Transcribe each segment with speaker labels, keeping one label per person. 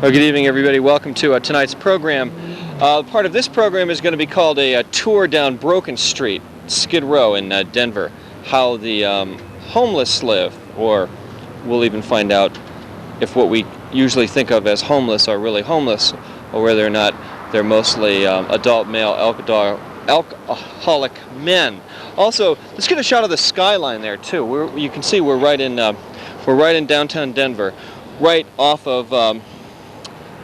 Speaker 1: Well, good evening, everybody. Welcome to tonight's program. Part of this program is going to be called a tour down Broken Street, Skid Row in Denver. How the homeless live, or we'll even find out if what we usually think of as homeless are really homeless, or whether or not they're mostly adult male alcoholic men. Also, let's get a shot of the skyline there too. You can see we're right in downtown Denver, right off of.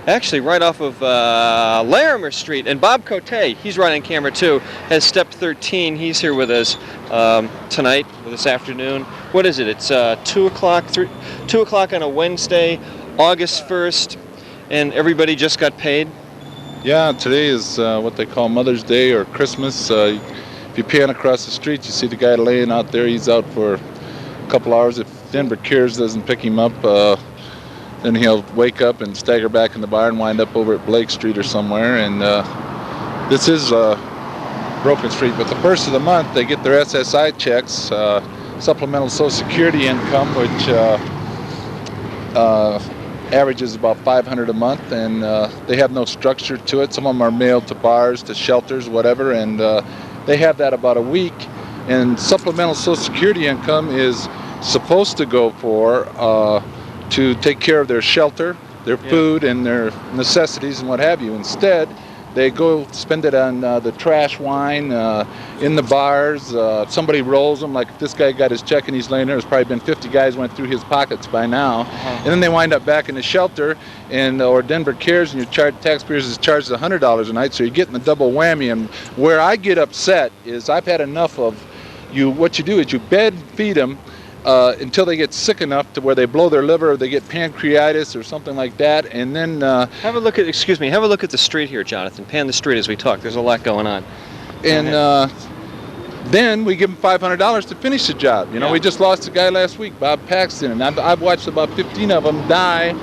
Speaker 1: Actually, right off of Larimer Street, and Bob Cote, he's right on camera too, has Step 13. He's here with us tonight, or this afternoon. What is it? It's 2 o'clock on a Wednesday, August 1st, and everybody just got paid?
Speaker 2: Yeah, today is what they call Mother's Day or Christmas. If you pan across the street, you see the guy laying out there. He's out for a couple hours. If Denver Coors doesn't pick him up, then he'll wake up and stagger back in the bar and wind up over at Blake Street or somewhere. And this is Broken Street. But the first of the month, they get their SSI checks, supplemental Social Security income, which averages about $500 a month. And they have no structure to it. Some of them are mailed to bars, to shelters, whatever. And they have that about a week. And supplemental Social Security income is supposed to go for to take care of their shelter, their food, and their necessities and what have you. Instead, they go spend it on the trash wine in the bars. Somebody rolls them, like if this guy got his check and he's laying there, there's probably been 50 guys went through his pockets by now. And then they wind up back in the shelter, and or Denver Cares, and your taxpayers is charged $100 a night, so you're getting the double whammy. And where I get upset is I've had enough of what you do is you bed feed them until they get sick enough to where they blow their liver or they get pancreatitis or something like that, and then
Speaker 1: have a look at the street here, Jonathan. Pan the street as we talk. There's a lot going on.
Speaker 2: And then we give them $500 to finish the job. You know, we just lost a guy last week, Bob Paxton, and I've watched about 15 of them die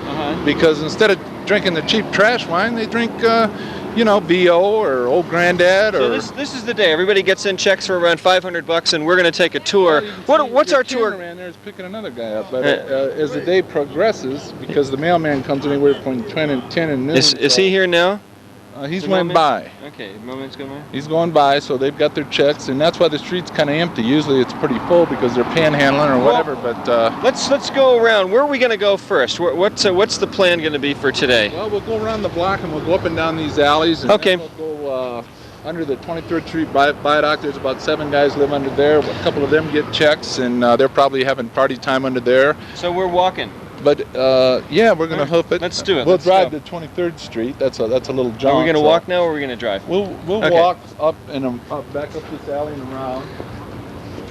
Speaker 2: because instead of drinking the cheap trash wine, they drink BO or Old Granddad.
Speaker 1: So this is the day. Everybody gets in checks for around $500, and we're going to take a tour. What's our tour?
Speaker 2: Man, there's picking another guy up. But as the day progresses, because the mailman comes anywhere between 10 and noon.
Speaker 1: Is he here now?
Speaker 2: He's went by.
Speaker 1: Okay, the moment's going by.
Speaker 2: He's going by, so they've got their checks, and that's why the street's kind of empty. Usually it's pretty full because they're panhandling or whatever. But
Speaker 1: let's go around. Where are we going to go first? What's the plan going to be for today?
Speaker 2: Well, we'll go around the block and we'll go up and down these alleys. And then we'll go under the 23rd Street Viaduct. There's about 7 guys live under there. A couple of them get checks, and they're probably having party time under there.
Speaker 1: So we're walking.
Speaker 2: But yeah, we're going to hoof it.
Speaker 1: Let's do it.
Speaker 2: We'll drive to 23rd Street. That's a little jaunt.
Speaker 1: Are we going to walk now, or are we going to drive?
Speaker 2: We'll walk up and back up this alley and around.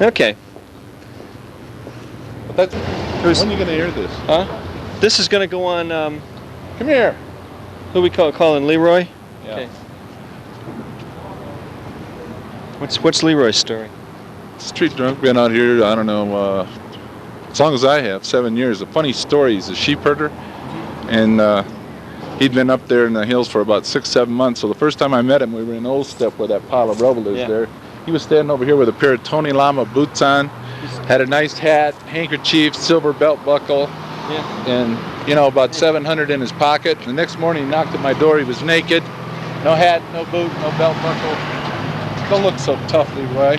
Speaker 1: Okay.
Speaker 2: But when are you going to hear this?
Speaker 1: Huh? This is going to go on.
Speaker 2: Come here.
Speaker 1: Who we calling Leroy?
Speaker 2: Yeah.
Speaker 1: Okay. What's Leroy's story?
Speaker 2: Street drunk, been out here, I don't know, as long as I have, 7 years. A funny story, he's a sheep herder, and he'd been up there in the hills for about 6-7 months. So the first time I met him, we were in Old Step where that pile of rubble is there. He was standing over here with a pair of Tony Lama boots on, had a nice hat, handkerchief, silver belt buckle, and about $700 in his pocket. The next morning he knocked at my door, he was naked, no hat, no boot, no belt buckle. Don't look so tough, Leroy.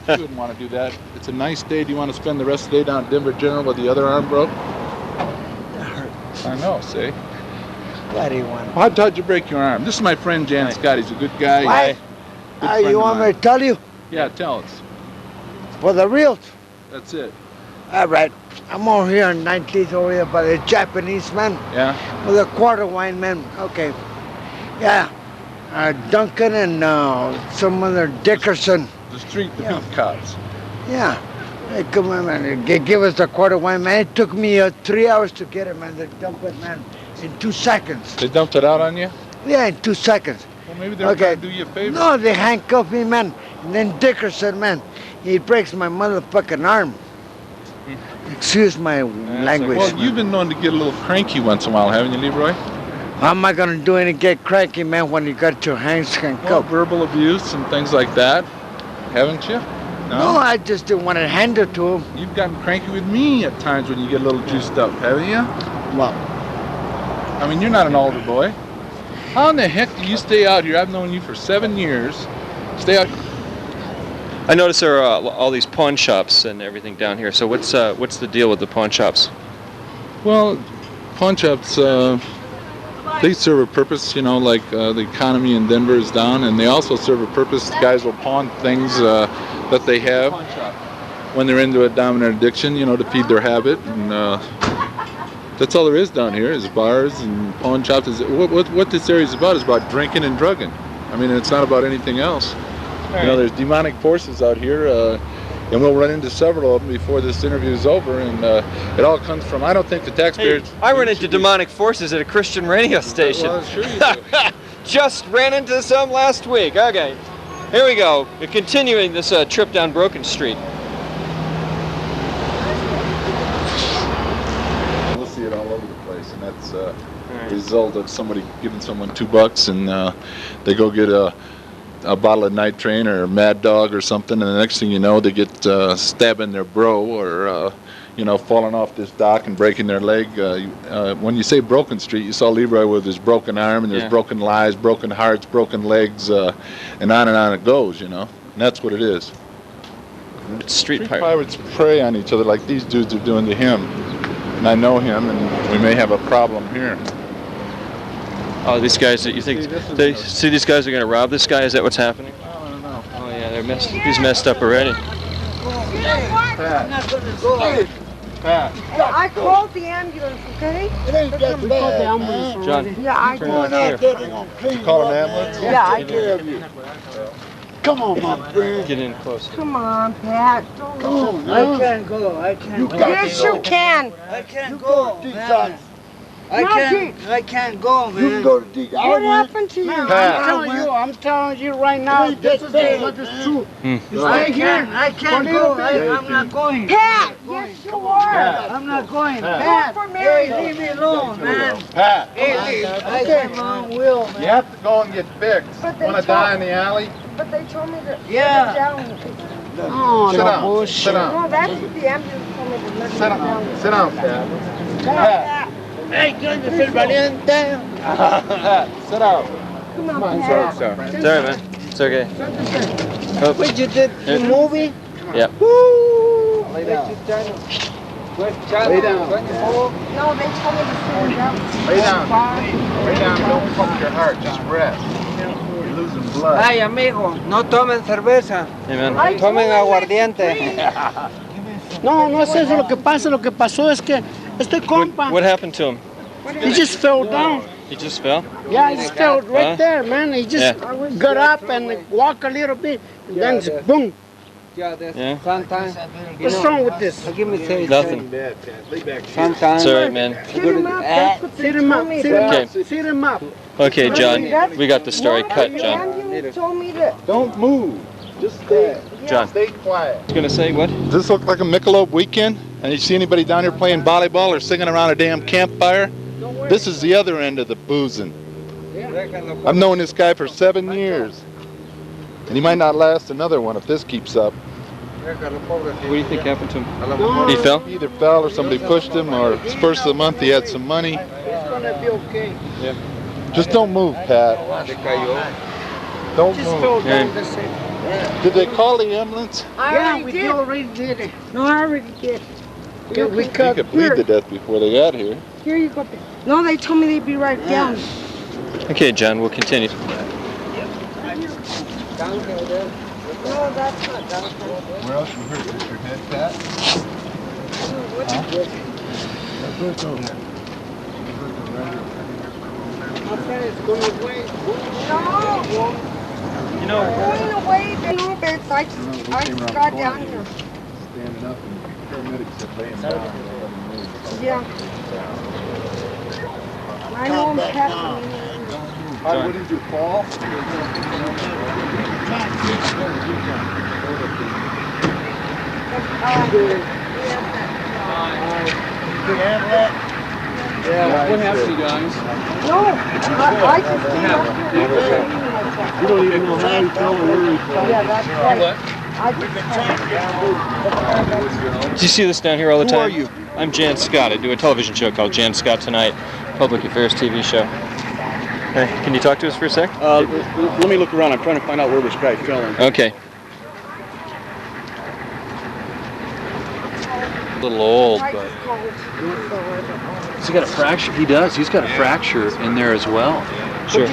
Speaker 2: You wouldn't want to do that. It's a nice day. Do you want to spend the rest of the day down at Denver General with the other arm broke?
Speaker 3: That hurts.
Speaker 2: I know, see?
Speaker 3: Why do you want
Speaker 2: Well, how'd you break your arm? This is my friend Jann Scott. He's a good guy.
Speaker 3: Why? You want me to tell you?
Speaker 2: Yeah, tell us.
Speaker 3: For the real?
Speaker 2: That's it.
Speaker 3: All right. I'm over here on 19th over here by the Japanese man.
Speaker 2: Yeah?
Speaker 3: With a quarter wine man. Okay. Yeah. Duncan and some other Dickerson.
Speaker 2: The street cops.
Speaker 3: Yeah. Hey, come on, man. Give us the quarter wine, man. It took me 3 hours to get it, man. They dumped it, man, in 2 seconds.
Speaker 2: They dumped it out on you?
Speaker 3: Yeah, in 2 seconds.
Speaker 2: Well, maybe they're trying to do you a favor.
Speaker 3: No, they handcuffed me, man. And then Dickerson, man, he breaks my motherfucking arm. Excuse my language.
Speaker 2: Well, you've been known to get a little cranky once in a while, haven't you, Leroy?
Speaker 3: How am I going to do anything get cranky, man, when you got your hands handcuffed?
Speaker 2: Well, verbal abuse and things like that, haven't you?
Speaker 3: No, I just didn't want to hand it to him.
Speaker 2: You've gotten cranky with me at times when you get a little juiced up, haven't you?
Speaker 3: Well,
Speaker 2: I mean, you're not an altar boy. How in the heck do you stay out here? I've known you for 7 years. Stay out.
Speaker 1: I notice there are all these pawn shops and everything down here. So what's the deal with the pawn shops?
Speaker 2: Well, pawn shops, they serve a purpose, you know, like the economy in Denver is down, and they also serve a purpose. Guys will pawn things that they have when they're into a dominant addiction, you know, to feed their habit. And that's all there is down here is bars and pawn shops. What this area is about drinking and drugging. I mean, it's not about anything else. You know, there's demonic forces out here, and we'll run into several of them before this interview is over, and it all comes from, I don't think the taxpayers...
Speaker 1: Hey, I run into demonic forces at a Christian radio station.
Speaker 2: Well, sure you do.
Speaker 1: Just ran into some last week. Okay, here we go. We're continuing this trip down Broken Street.
Speaker 2: We'll see it all over the place, and that's a result of somebody giving someone $2 and they go get a bottle of Night Train or Mad Dog or something, and the next thing you know, they get stabbing their bro or you know, falling off this dock and breaking their leg. When you say Broken Street, you saw Leroy with his broken arm, and there's broken lives, broken hearts, broken legs, and on it goes, you know. And that's what it is.
Speaker 1: Street
Speaker 2: pirates prey on each other like these dudes are doing to him. And I know him, and we may have a problem here.
Speaker 1: Oh, these guys that you think see these guys are going to rob this guy? Is that what's happening?
Speaker 2: I don't know.
Speaker 1: Oh yeah, they're messed. He's messed up already.
Speaker 3: I'm not gonna go.
Speaker 2: Pat.
Speaker 4: Yeah, I called the ambulance, okay?
Speaker 3: It ain't that bad.
Speaker 1: John,
Speaker 4: Yeah, I
Speaker 1: turn
Speaker 4: called.
Speaker 1: around here.
Speaker 3: They're gonna clean
Speaker 2: Call an ambulance?
Speaker 4: Yeah, I
Speaker 3: take
Speaker 4: did.
Speaker 3: care of you. Come on, my friend.
Speaker 1: Get in closer.
Speaker 4: Come on, Pat. Don't
Speaker 3: Come on,
Speaker 5: I can't go. I can't go.
Speaker 4: Yes, you can.
Speaker 5: I can't
Speaker 3: You
Speaker 5: go,
Speaker 3: go to
Speaker 5: man.
Speaker 3: detox.
Speaker 5: I can't go, man.
Speaker 3: You can go to detox.
Speaker 4: What happened to you?
Speaker 5: I'm telling you right now, this is what is true. I can't go. I'm not going.
Speaker 4: Pat, yes, you are.
Speaker 5: I'm not going.
Speaker 4: Go
Speaker 5: Pat,
Speaker 4: for Mary.
Speaker 5: hey, leave me alone, man.
Speaker 2: Pat,
Speaker 5: Hey, I came on will, man.
Speaker 2: you have to go and get fixed.
Speaker 4: But they
Speaker 2: Want to
Speaker 4: told-
Speaker 2: die in the alley?
Speaker 4: But they told me to
Speaker 5: Yeah.
Speaker 4: sit down.
Speaker 5: Oh,
Speaker 2: Sit
Speaker 5: no
Speaker 2: down.
Speaker 5: bullshit.
Speaker 2: Sit down.
Speaker 4: No, that's what the ambulance told me to let
Speaker 2: Sit
Speaker 4: me
Speaker 2: down.
Speaker 4: down.
Speaker 2: Sit down, Pat.
Speaker 4: Come on, Pat.
Speaker 5: Hey, can you feel valiente?
Speaker 2: Pat, sit down.
Speaker 4: Come on,
Speaker 2: Sorry,
Speaker 4: Pat.
Speaker 2: sir.
Speaker 1: It's alright, man. It's okay. Oh,
Speaker 5: What you did, the
Speaker 1: Yeah.
Speaker 5: movie?
Speaker 1: Yep.
Speaker 5: Woo!
Speaker 2: Lay down.
Speaker 5: Lay down.
Speaker 2: Lay down.
Speaker 4: No, they told me to sit down.
Speaker 2: Lay down. Lay down. Don't pump your heart. Just rest. You're losing blood.
Speaker 5: Ay, amigo, no tomen cerveza.
Speaker 1: Hey, man.
Speaker 4: I told
Speaker 5: Tomen
Speaker 4: you
Speaker 5: aguardiente. No, no es eso lo que pasa. Lo que pasó es que este compa,
Speaker 1: What happened to him?
Speaker 5: he just fell down.
Speaker 1: He just fell?
Speaker 5: Yeah, he just fell
Speaker 1: Huh?
Speaker 5: right there, man. He just got up and walked a little bit, and then just boom.
Speaker 1: Yeah?
Speaker 5: Sometimes. What's wrong with this? Give me say
Speaker 1: Nothing.
Speaker 5: sometimes.
Speaker 1: It's alright, man.
Speaker 4: Sit him up. That's what they
Speaker 5: Sit him up.
Speaker 4: told me.
Speaker 5: Sit him
Speaker 1: Okay.
Speaker 5: up. Sit him up.
Speaker 1: Okay, John. We got the story
Speaker 4: No,
Speaker 1: cut,
Speaker 4: the
Speaker 1: John.
Speaker 4: ambulance told me to.
Speaker 2: Don't move. Just stay.
Speaker 1: John.
Speaker 2: Stay quiet.
Speaker 1: I was gonna say what?
Speaker 2: Does this look like a Michelob weekend? And you see anybody down here playing volleyball or singing around a damn campfire? This is the other end of the boozing. I've known this guy for 7 years. And he might not last another one if this keeps up.
Speaker 1: What do you think happened to him? He fell?
Speaker 2: He either fell or somebody pushed him, or it's first of the month he had some money.
Speaker 5: It's gonna be okay.
Speaker 2: Just don't move, Pat. Don't
Speaker 5: Just
Speaker 2: move.
Speaker 5: fell down.
Speaker 1: Yeah.
Speaker 5: That's it.
Speaker 2: Did they call the ambulance?
Speaker 4: I
Speaker 5: Yeah,
Speaker 4: already
Speaker 5: we
Speaker 4: did.
Speaker 5: already did it.
Speaker 4: No, I already did.
Speaker 5: Okay, we
Speaker 2: He
Speaker 5: cut.
Speaker 2: could bleed to death before they got here.
Speaker 4: Here you go. No, they told me they'd be right down.
Speaker 1: Okay, John, we'll continue.
Speaker 4: No, that's not down.
Speaker 2: Where else you hurt? Just your head, Pat?
Speaker 5: It's gonna wait.
Speaker 4: No,
Speaker 1: You know,
Speaker 4: going away. No, but I just got down here.
Speaker 2: Standing up and paramedics said lay him down.
Speaker 4: Yeah. I know I'm happy.
Speaker 2: What did you fall?
Speaker 1: yeah, what happened, you guys?
Speaker 4: No, I just came up here.
Speaker 2: You don't even know how he fell or where he fell.
Speaker 4: Yeah, that's right. I just
Speaker 1: Do you see this down here all the time?
Speaker 2: Who are you?
Speaker 1: I'm Jann Scott. I do a television show called Jann Scott Tonite. Public Affairs TV show. Hey, can you talk to us for a sec?
Speaker 6: Let me look around. I'm trying to find out where this guy's filming.
Speaker 1: Okay. A little old, but
Speaker 7: he's got a fracture. He does. He's got a fracture in there as well.
Speaker 1: sure.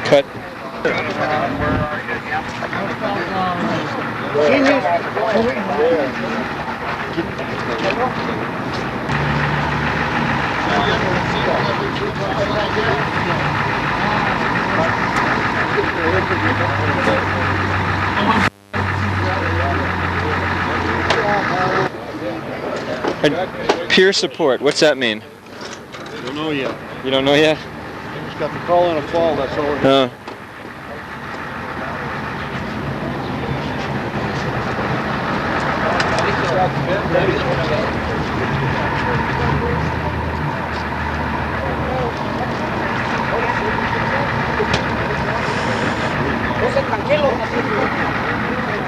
Speaker 1: Cut. Peer support, what's that mean?
Speaker 6: Don't know yet.
Speaker 1: You don't know yet?
Speaker 6: Just got the call in a fall. That's all we're doing.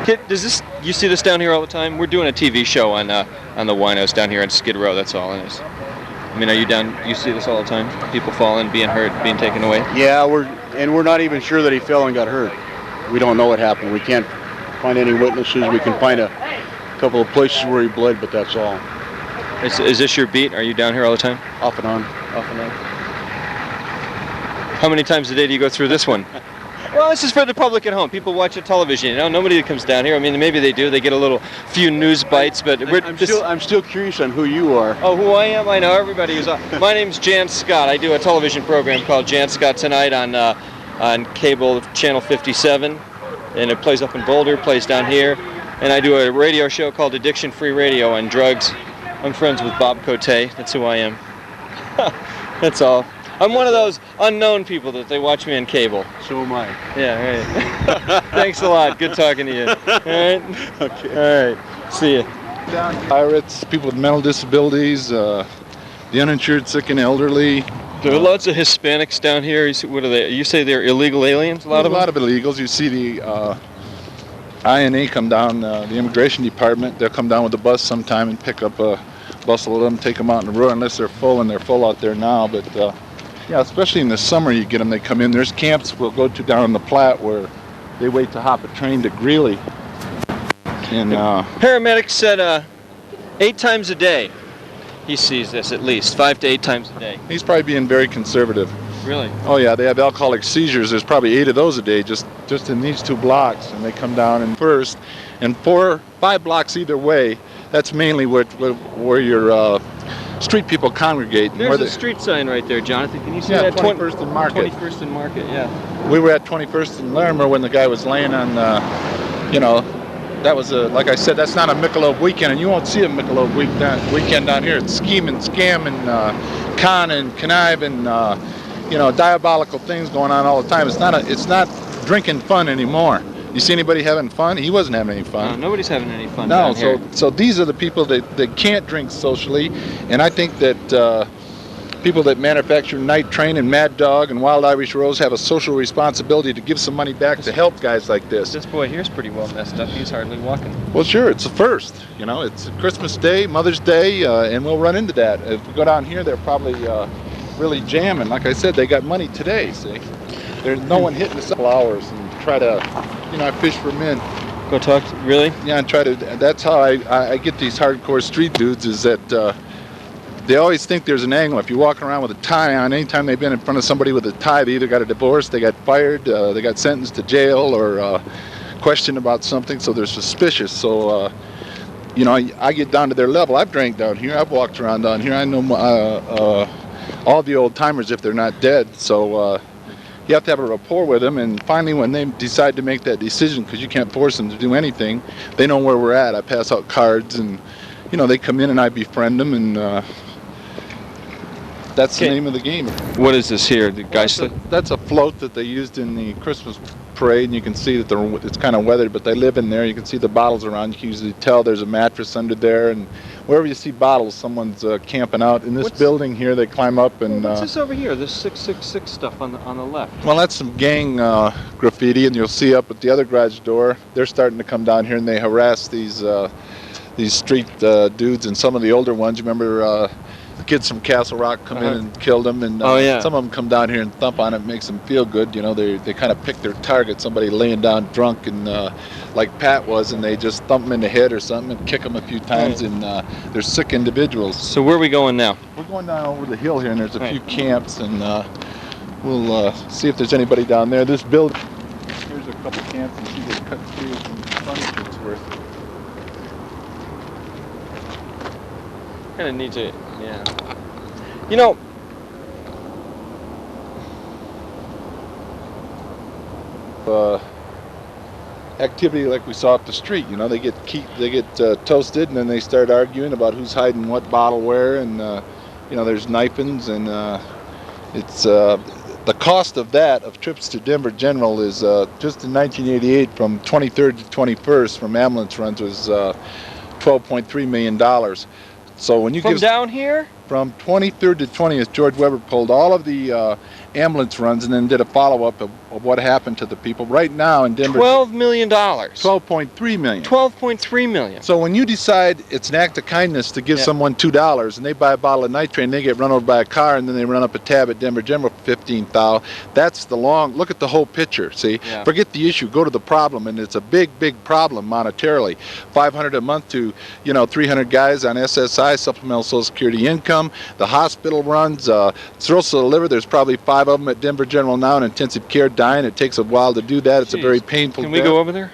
Speaker 1: Kid, you see this down here all the time? We're doing a TV show on the winos down here in Skid Row, that's all it is. I mean, you see this all the time? People falling, being hurt, being taken away?
Speaker 6: Yeah, we're not even sure that he fell and got hurt. We don't know what happened. We can't find any witnesses. We can find a couple of places where he bled, but that's all.
Speaker 1: Is this your beat? Are you down here all the time?
Speaker 6: Off and on.
Speaker 1: Off and on. How many times a day do you go through this one? Well, this is for the public at home. People watch it television, you know. Nobody that comes down here. I mean, maybe they do. They get a few news bites, but
Speaker 6: I'm still curious on who you are.
Speaker 1: Oh, who I am? I know everybody is. My name's Jann Scott. I do a television program called Jann Scott Tonite on cable channel 57, and it plays up in Boulder, plays down here, and I do a radio show called Addiction Free Radio on drugs. I'm friends with Bob Cote. That's who I am. That's all. I'm one of those unknown people that they watch me on cable.
Speaker 6: So am I.
Speaker 1: Yeah, right. Thanks a lot. Good talking to you. All right?
Speaker 6: Okay.
Speaker 1: All right. See you.
Speaker 2: Pirates, people with mental disabilities, the uninsured, sick, and elderly.
Speaker 1: There are lots of Hispanics down here. What are they? You say they're illegal aliens? A lot of
Speaker 2: illegals. You see the INA come down, the immigration department. They'll come down with a bus sometime and pick up a busload of them, take them out in the road unless they're full, and they're full out there now. But yeah, especially in the summer, you get them. They come in. There's camps we'll go to down on the Platte where they wait to hop a train to Greeley. And
Speaker 1: paramedics said 8 times a day he sees this, at least 5 to 8 times a day.
Speaker 2: he's probably being very conservative.
Speaker 1: Really?
Speaker 2: Oh yeah, they have alcoholic seizures. There's probably 8 of those a day just in these 2 blocks, and they come down in first, and 4, 5 blocks either way. That's mainly where your street people congregate.
Speaker 1: There's a street sign right there, Jonathan. Can you see that?
Speaker 2: 21st and Market.
Speaker 1: 21st and Market, yeah.
Speaker 2: We were at 21st and Larimer when the guy was laying on, that was like I said, that's not a Michelob weekend, and you won't see a Michelob weekend down here. It's scheme and scam and con and connive and diabolical things going on all the time. It's not drinking fun anymore. You see anybody having fun? He wasn't having any fun.
Speaker 1: No, nobody's having any fun.
Speaker 2: No,
Speaker 1: down here.
Speaker 2: so these are the people that can't drink socially, and I think that people that manufacture Night Train and Mad Dog and Wild Irish Rose have a social responsibility to give some money back to help guys like this.
Speaker 1: This boy here's pretty well messed up. He's hardly walking.
Speaker 2: Well, sure, it's the first. It's Christmas Day, Mother's Day, and we'll run into that. If we go down here, they're probably really jamming. Like I said, they got money today, see? There's no one hitting us for hours and try to, I fish for men.
Speaker 1: Go talk to, really?
Speaker 2: Yeah, and try to, that's how I get these hardcore street dudes, is that they always think there's an angle. If you're walking around with a tie on, anytime they've been in front of somebody with a tie, they either got a divorce, they got fired, they got sentenced to jail, or questioned about something, so they're suspicious. So, I get down to their level. I've drank down here. I've walked around down here. I know all the old timers if they're not dead. So you have to have a rapport with them. And finally, when they decide to make that decision, because you can't force them to do anything, they know where we're at. I pass out cards, and they come in, and I befriend them, and that's the name of the game.
Speaker 1: What is this here? The guy
Speaker 2: that's a float that they used in the Christmas parade, and you can see that it's kind of weathered, but they live in there. You can see the bottles around. You can usually tell there's a mattress under there, and wherever you see bottles, someone's camping out. In this building here, they climb up and...
Speaker 1: what's this over here? This 666 stuff on the left.
Speaker 2: Well, that's some gang graffiti, and you'll see up at the other garage door, they're starting to come down here, and they harass these street dudes, and some of the older ones. You remember kids from Castle Rock come in and kill them, and
Speaker 1: Oh, yeah.
Speaker 2: some of them come down here and thump on it, makes them feel good. You know, they kind of pick their target, somebody laying down drunk, and like Pat was, and they just thump them in the head or something and kick them a few times, and they're sick individuals.
Speaker 1: So where are we going now?
Speaker 2: We're going down over the hill here, and there's a few camps, and we'll see if there's anybody down there. This building, here's a couple camps, and see they cut through some furniture it's worth.
Speaker 1: Kind of need to, yeah. You know,
Speaker 2: activity like we saw up the street. You know, they get toasted, and then they start arguing about who's hiding what bottle where, and you know, there's knifings, and it's the cost of that of trips to Denver General is just in 1988 from 23rd to 21st from ambulance runs was $12.3 million. So when you
Speaker 1: from down here?
Speaker 2: From 23rd to 20th, George Weber pulled all of the ambulance runs and then did a follow-up of what happened to the people. Right now in Denver,
Speaker 1: $12 million.
Speaker 2: $12.3 million.
Speaker 1: $12.3 million.
Speaker 2: So when you decide it's an act of kindness to give someone $2 and they buy a bottle of nitrate and they get run over by a car and then they run up a tab at Denver General for $15,000, that's the look at the whole picture, see?
Speaker 1: Yeah.
Speaker 2: Forget the issue, go to the problem, and it's a big, big problem monetarily. $500 a month to, 300 guys on SSI, Supplemental Social Security Income. The hospital runs, cirrhosis of the liver, there's probably 5 of them at Denver General now in intensive care dying. It takes a while to do that. It's a very painful
Speaker 1: Can we
Speaker 2: death.
Speaker 1: Go over there?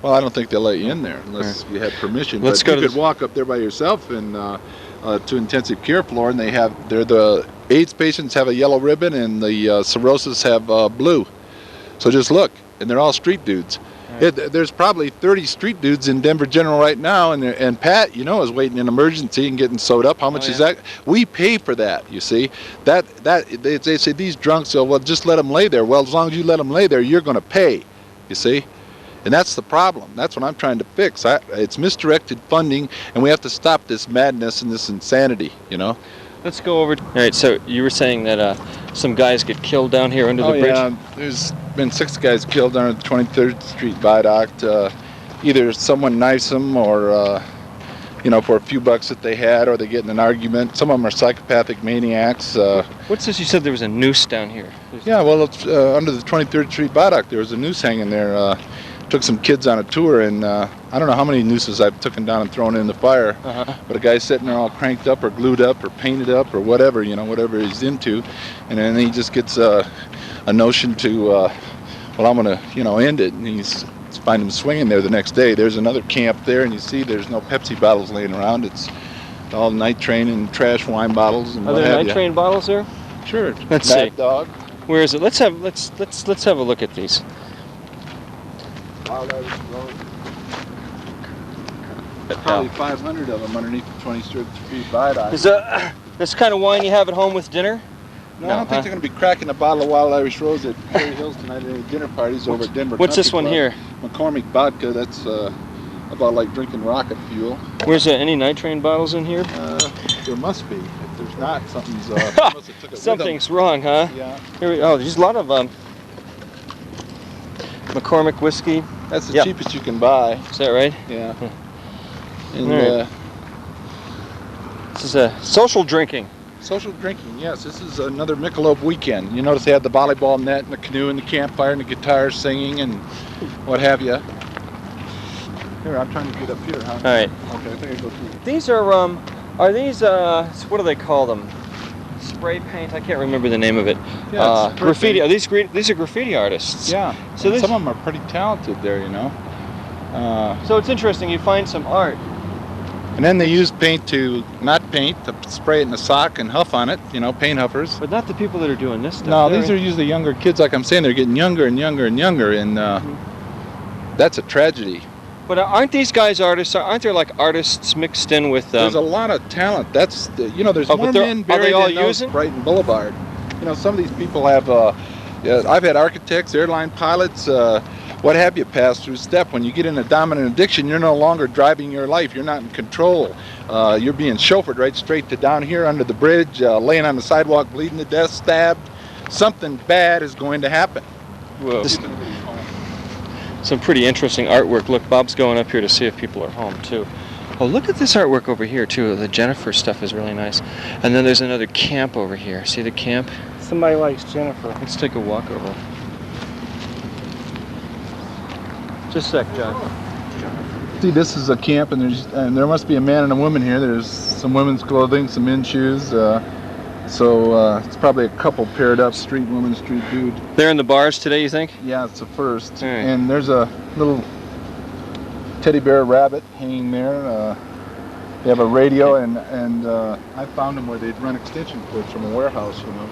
Speaker 2: Well, I don't think they'll let you in there unless you have permission.
Speaker 1: Let's
Speaker 2: but
Speaker 1: go
Speaker 2: you
Speaker 1: to
Speaker 2: could walk up there by yourself and to intensive care floor, and they're the AIDS patients have a yellow ribbon and the cirrhosis have blue. So just look, and they're all street dudes. There's probably 30 street dudes in Denver General right now, and Pat, is waiting in emergency and getting sewed up. How much is that? We pay for that, you see. They say these drunks, so, well, just let them lay there. Well, as long as you let them lay there, you're going to pay, you see. And that's the problem. That's what I'm trying to fix. It's misdirected funding, and we have to stop this madness and this insanity,
Speaker 1: Let's go over. All right, so you were saying that some guys get killed down here under the bridge?
Speaker 2: Yeah, there's been 6 guys killed on the 23rd Street Viaduct. Either someone knifes them or, for a few bucks that they had, or they get in an argument. Some of them are psychopathic maniacs.
Speaker 1: What's this? You said there was a noose down here.
Speaker 2: Yeah, well, it's under the 23rd Street Viaduct. There was a noose hanging there. Took some kids on a tour, and I don't know how many nooses I've taken down and thrown in the fire, but a guy's sitting there all cranked up or glued up or painted up or whatever, whatever he's into, and then he just gets a notion to, well, I'm going to, end it, and he's find him swinging there the next day. There's another camp there, and you see there's no Pepsi bottles laying around. It's all night train and trash wine bottles and
Speaker 1: Are
Speaker 2: what
Speaker 1: there
Speaker 2: have
Speaker 1: night
Speaker 2: you.
Speaker 1: train bottles there?
Speaker 2: Sure.
Speaker 1: Let's
Speaker 2: Mad
Speaker 1: see.
Speaker 2: Dog.
Speaker 1: Where is it? Let's have a look at these.
Speaker 2: Probably 500 of them underneath the 23rd Street Viaduct.
Speaker 1: Is this kind of wine you have at home with dinner?
Speaker 2: No, I don't think they're going to be cracking a bottle of Wild Irish Rose at Prairie Hills tonight at any dinner parties over at Denver.
Speaker 1: What's this one
Speaker 2: Country
Speaker 1: here?
Speaker 2: Club. McCormick vodka. That's about like drinking rocket fuel.
Speaker 1: Where's any night train bottles in here?
Speaker 2: There must be. If there's not, something's must have took it with
Speaker 1: Something's wrong, huh?
Speaker 2: them. Yeah.
Speaker 1: There's a lot of McCormick whiskey.
Speaker 2: That's the cheapest you can buy.
Speaker 1: Is that right?
Speaker 2: Yeah. And
Speaker 1: Right. This is a social drinking.
Speaker 2: social drinking, yes. This is another Michelob weekend. You notice they had the volleyball net and the canoe and the campfire and the guitar singing and what have you. Here, I'm trying to get up here. Huh?
Speaker 1: All right.
Speaker 2: Okay, I think I go through.
Speaker 1: These are these what do they call them? Spray paint? I can't remember the name of it.
Speaker 2: Yeah, it's
Speaker 1: graffiti.
Speaker 2: paint.
Speaker 1: These are graffiti artists.
Speaker 2: Yeah.
Speaker 1: So this,
Speaker 2: some of them are pretty talented there, you know.
Speaker 1: so it's interesting. You find some art.
Speaker 2: And then they use paint to, not paint, to spray it in the sock and huff on it, you know, paint huffers.
Speaker 1: But not the people that are doing this stuff.
Speaker 2: No, these are usually younger kids, like I'm saying. They're getting younger and younger and younger, and that's a tragedy.
Speaker 1: But aren't these guys artists? Aren't there like artists mixed in with?
Speaker 2: There's a lot of talent. That's you know, there's more men buried in those Brighton Boulevard. You know, some of these people have. I've had architects, airline pilots, what have you, pass through step. When you get in a dominant addiction, you're no longer driving your life. You're not in control. You're being chauffeured right straight to down here under the bridge, laying on the sidewalk, bleeding to death, stabbed. Something bad is going to happen.
Speaker 1: Whoa. Some pretty interesting artwork. Look, Bob's going up here to see if people are home too. Oh, look at this artwork over here too. The Jennifer stuff is really nice. And then there's another camp over here. See the camp?
Speaker 5: Somebody likes Jennifer.
Speaker 1: Let's take a walk over. Just a sec, John.
Speaker 2: See, this is a camp, and there must be a man and a woman here. There's some women's clothing, some men's shoes. So it's probably a couple paired up, street woman, street dude.
Speaker 1: They're in the bars today, you think?
Speaker 2: Yeah, it's the first.
Speaker 1: All right.
Speaker 2: And there's a little teddy bear rabbit hanging there. They have a radio, and I found them where they'd run extension cords from a warehouse, you know.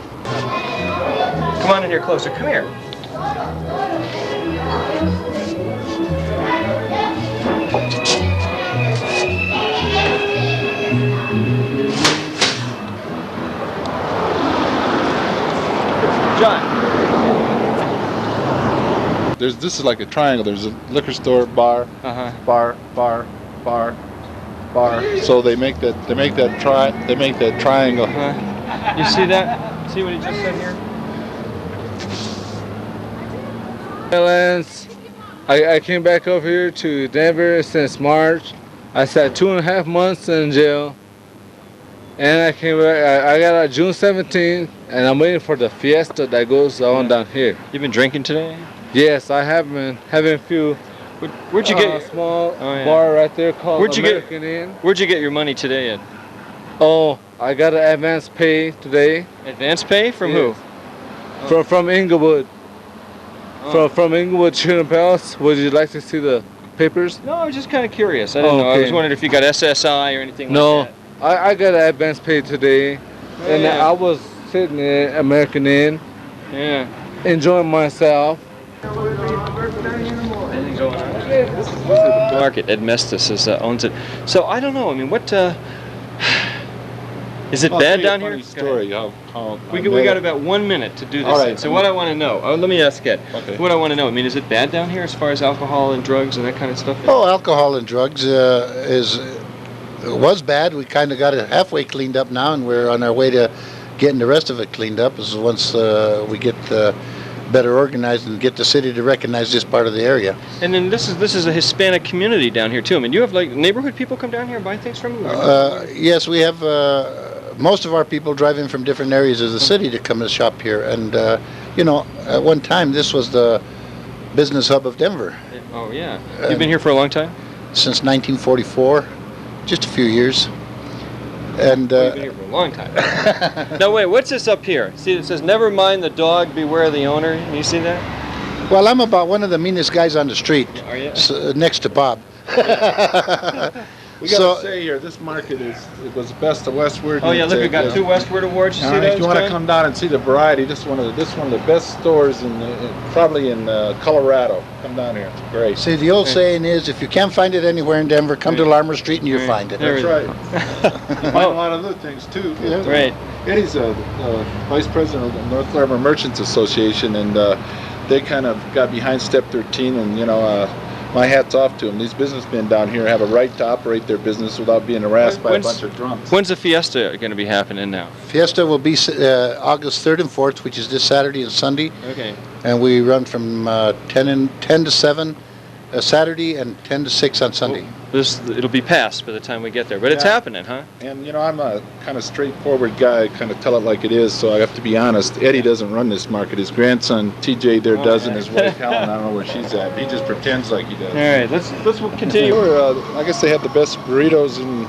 Speaker 1: Come on in here closer. Come here. John.
Speaker 2: This is like a triangle. There's a liquor store, bar, bar, bar, bar, bar. So they make that triangle.
Speaker 1: You see that? See what he just said here?
Speaker 8: Lance, I came back over here to Denver since March. I sat 2.5 months in jail. And I came back, I got out June 17th, and I'm waiting for the fiesta that goes on down here.
Speaker 1: You've been drinking today?
Speaker 8: Yes, I have been having a few.
Speaker 1: Where'd you get
Speaker 8: a small bar right there called American Inn.
Speaker 1: Where'd you get your money today at?
Speaker 8: Oh, I got an advance pay today.
Speaker 1: Advance pay? From
Speaker 8: Yes.
Speaker 1: who?
Speaker 8: From Inglewood. From Inglewood Shooting Palace. Would you like to see the papers?
Speaker 1: No, I was just kind of curious. I didn't know. I was wondering if you got SSI or anything like that.
Speaker 8: I got an advance pay today, and I was sitting in American Inn, enjoying myself.
Speaker 1: Anything going on? This is the market. Ed Mestis owns it. So I don't know. I mean, what is it bad down here?
Speaker 2: Funny story.
Speaker 1: We got about 1 minute to do this.
Speaker 2: All right.
Speaker 1: So what I want to know. Let me ask Ed.
Speaker 2: Okay.
Speaker 1: What I want to know. I mean, is it bad down here as far as alcohol and drugs and that kind of stuff?
Speaker 9: Oh, alcohol and drugs was bad. We kind of got it halfway cleaned up now, and we're on our way to getting the rest of it cleaned up. Once we get better organized and get the city to recognize this part of the area.
Speaker 1: And then this is a Hispanic community down here too. I mean, you have like neighborhood people come down here and buy things from you?
Speaker 9: Yes, we have. Most of our people drive in from different areas of the city to come and shop here. And at one time this was the business hub of Denver.
Speaker 1: Oh yeah. You've been here for a long time?
Speaker 9: Since 1944. Just a few years. And
Speaker 1: You've been here for a long time. No, wait, what's this up here? See, it says, never mind the dog, beware the owner. You see that?
Speaker 9: Well, I'm about one of the meanest guys on the street.
Speaker 1: Are you?
Speaker 9: Next to Bob.
Speaker 2: We gotta say here, this market was best of westward.
Speaker 1: Oh yeah, look, we got 2 Westward Awards. You see that?
Speaker 2: If you want to come down and see the variety, this is one of the best stores probably in Colorado. Come down here, it's great.
Speaker 9: See, the old saying is, if you can't find it anywhere in Denver, come to Larmer Street and you'll find it.
Speaker 2: That's right. You find a lot of other things too.
Speaker 9: Yeah.
Speaker 1: Right.
Speaker 2: Eddie's vice president of the North Larmer Merchants Association, and they kind of got behind Step 13, and my hat's off to them. These businessmen down here have a right to operate their business without being harassed by a bunch of drunks.
Speaker 1: When's the fiesta going to be happening now?
Speaker 9: Fiesta will be August 3rd and 4th, which is this Saturday and Sunday.
Speaker 1: Okay.
Speaker 9: And we run from 10 to 7 Saturday and 10 to 6 on Sunday.
Speaker 1: It'll be past by the time we get there, but it's happening, huh?
Speaker 2: And I'm a kind of straightforward guy, kind of tell it like it is, so I have to be honest. Eddie doesn't run this market. His grandson TJ there does, and his wife Helen, I don't know where she's at. He just pretends like he does.
Speaker 1: All right, let's continue.
Speaker 2: I guess they have the best burritos in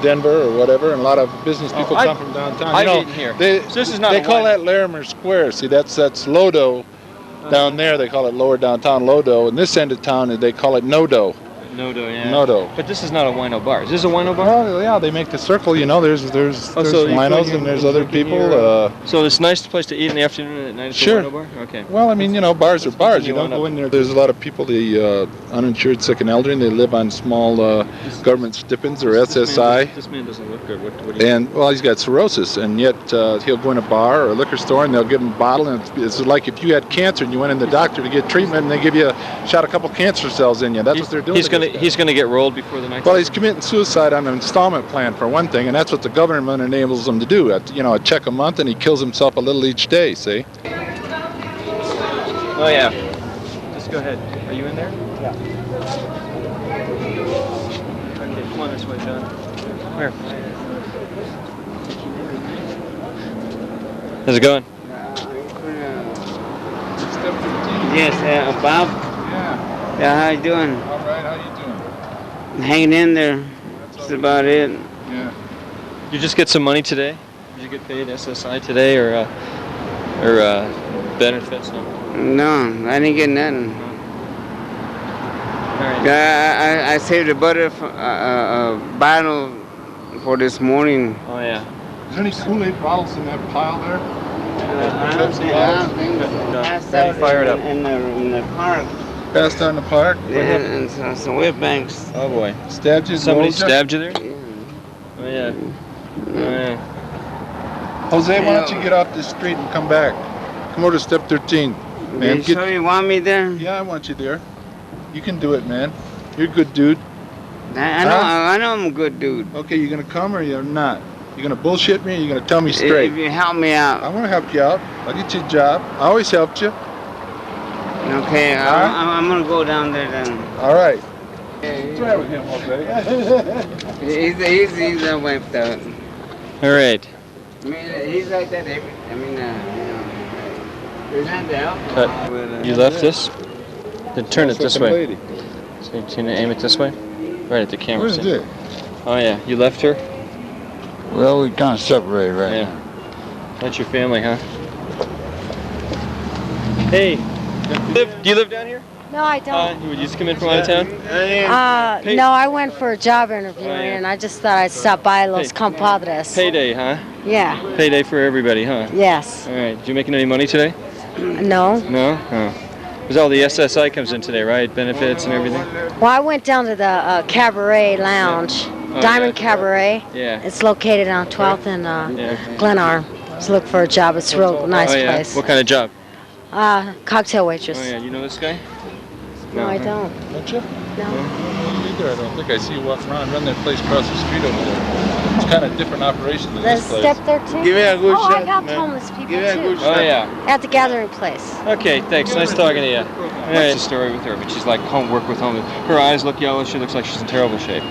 Speaker 2: Denver or whatever, and a lot of business people come from downtown.
Speaker 1: I've eaten here.
Speaker 2: They call that Larimer Square. See, that's LoDo. Down there they call it Lower Downtown LoDo, and this end of town they call it NoDo.
Speaker 1: NoDo, yeah.
Speaker 2: NoDo.
Speaker 1: But this is not a wino bar. Is this a wino bar?
Speaker 2: Well, yeah, they make the circle. There's winos and there's other people.
Speaker 1: So it's a nice place to eat in the afternoon at night at the wino bar? Okay.
Speaker 2: Well, I mean, bars are bars. You don't go in there. There's a lot of people, the uninsured, sick, and elderly, and they live on small government stipends or SSI.
Speaker 1: This man doesn't look good. What
Speaker 2: Well, he's got cirrhosis, and yet he'll go in a bar or a liquor store, and they'll give him a bottle, and it's like if you had cancer and you went in the doctor to get treatment, and they give you shot a couple cancer cells in you. That's what they're doing.
Speaker 1: He's going to get rolled before the night.
Speaker 2: Well, he's committing suicide on an installment plan for one thing, and that's what the government enables him to do. A check a month, and he kills himself a little each day. See?
Speaker 1: Oh yeah. Just go ahead. Are you in there?
Speaker 5: Yeah.
Speaker 1: Okay, come on this Where? How's it going?
Speaker 5: Yes, Bob.
Speaker 2: Yeah.
Speaker 5: Yeah, how you doing?
Speaker 2: All right. How you doing?
Speaker 5: Hanging in there. That's about it.
Speaker 2: Yeah.
Speaker 1: You just get some money today? Did you get paid SSI today or benefits? No.
Speaker 5: No, I didn't get nothing.
Speaker 1: All right.
Speaker 5: Yeah, I saved a butter bottle for this morning.
Speaker 1: Oh yeah.
Speaker 2: Is there any Kool-Aid bottles in that pile there?
Speaker 5: I don't think
Speaker 1: Fire it up.
Speaker 5: in the park.
Speaker 2: Passed out in the park?
Speaker 5: Yeah, and some whip banks.
Speaker 1: Oh boy.
Speaker 2: Stabbed you?
Speaker 1: Somebody
Speaker 2: rolled you?
Speaker 1: stabbed you there?
Speaker 5: Yeah.
Speaker 1: Oh yeah. Oh yeah.
Speaker 2: Jose, why don't you get off this street and come back? Come over to step 13. Man,
Speaker 5: You sure you want me there?
Speaker 2: Yeah, I want you there. You can do it, man. You're a good dude.
Speaker 5: I know I'm a good dude.
Speaker 2: Okay, you gonna come or you're not? You gonna bullshit me or you gonna tell me straight?
Speaker 5: If you help me out.
Speaker 2: I'm gonna help you out. I'll get you a job. I always helped you.
Speaker 5: Okay,
Speaker 2: Alright.
Speaker 5: I'm gonna go down there then.
Speaker 2: All right. Try with him, Jose.
Speaker 5: He's wiped out.
Speaker 1: All right.
Speaker 5: I mean, he's like that. There's not the alcohol.
Speaker 1: Cut.
Speaker 5: But,
Speaker 1: You left this? Then turn it this way.
Speaker 2: Lady.
Speaker 1: So you can aim it this way? Right at the camera.
Speaker 2: Where's
Speaker 1: see?
Speaker 2: Dick?
Speaker 1: Oh yeah. You left her?
Speaker 10: Well, we kind of separated right
Speaker 1: Yeah. That's your family, huh? Hey. Do you live down here?
Speaker 11: No, I don't.
Speaker 1: You would just come in from out of town? Hey.
Speaker 11: No, I went for a job interview,
Speaker 1: Oh, yeah.
Speaker 11: and I just thought I'd stop by Los Compadres.
Speaker 1: Payday, huh?
Speaker 11: Yeah.
Speaker 1: Payday for everybody, huh?
Speaker 11: Yes.
Speaker 1: All right. Did you make any money today?
Speaker 11: No.
Speaker 1: No? Oh. Because all the SSI comes in today, right? Benefits and everything?
Speaker 11: Well, I went down to the Cabaret Lounge,
Speaker 1: Oh,
Speaker 11: Diamond
Speaker 1: yeah.
Speaker 11: Cabaret.
Speaker 1: Yeah.
Speaker 11: It's located on 12th and
Speaker 1: Yeah.
Speaker 11: Glenarm. Just look for a job. It's a real nice
Speaker 1: Oh, yeah.
Speaker 11: place.
Speaker 1: What kind of job?
Speaker 11: Cocktail waitress.
Speaker 1: Oh, yeah. You know this guy?
Speaker 11: No, I
Speaker 1: huh?
Speaker 11: don't.
Speaker 2: Don't you?
Speaker 11: No.
Speaker 2: Either. I don't think I see you walking around, run that place across the street over there. It's kind of different operation than
Speaker 11: The
Speaker 2: this place.
Speaker 11: step 13?
Speaker 5: Give me a good
Speaker 11: oh,
Speaker 5: shot,
Speaker 11: I got
Speaker 5: man.
Speaker 11: homeless people
Speaker 5: Give me a good
Speaker 11: too.
Speaker 1: Oh, yeah.
Speaker 11: At the gathering place.
Speaker 1: Okay, thanks. Nice talking to you. What's the story with her? But she's like work with homeless. Her eyes look yellow. She looks like she's in terrible shape.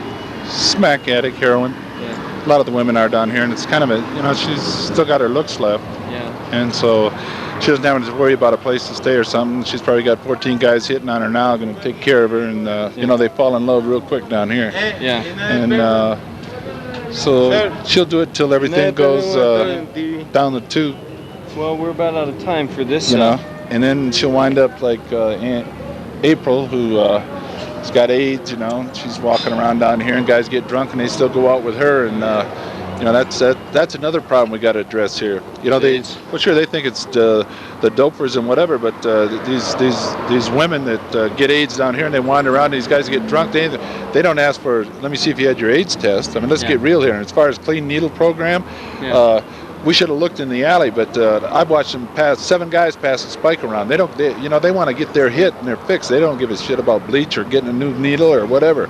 Speaker 2: Smack addict, heroin.
Speaker 1: Yeah.
Speaker 2: A lot of the women are down here, and it's kind of she's still got her looks left.
Speaker 1: Yeah.
Speaker 2: And so she doesn't have to worry about a place to stay or something. She's probably got 14 guys hitting on her now, going to take care of her. And, they fall in love real quick down here.
Speaker 1: Yeah.
Speaker 2: And so she'll do it till everything goes down the tube,
Speaker 1: Well, we're about out of time for this.
Speaker 2: And then she'll wind up like Aunt April, who has got AIDS, She's walking around down here, and guys get drunk, and they still go out with her. And that's another problem we got to address here. They think it's the dopers and whatever, but these women that get AIDS down here and they wander around, and these guys get drunk. They don't ask for, let me see if you had your AIDS test. I mean, let's get real here. And as far as clean needle program, we should have looked in the alley, but I've watched them pass 7 guys pass a spike around. They want to get their hit and their fix. They don't give a shit about bleach or getting a new needle or whatever.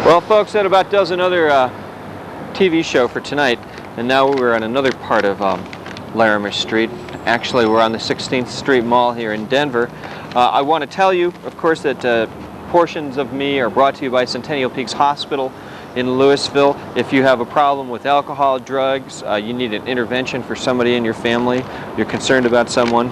Speaker 1: Well, folks, that about does another TV show for tonight. And now we're on another part of Larimer Street. Actually, we're on the 16th Street Mall here in Denver. I want to tell you, of course, that portions of me are brought to you by Centennial Peaks Hospital in Louisville. If you have a problem with alcohol, drugs, you need an intervention for somebody in your family, you're concerned about someone,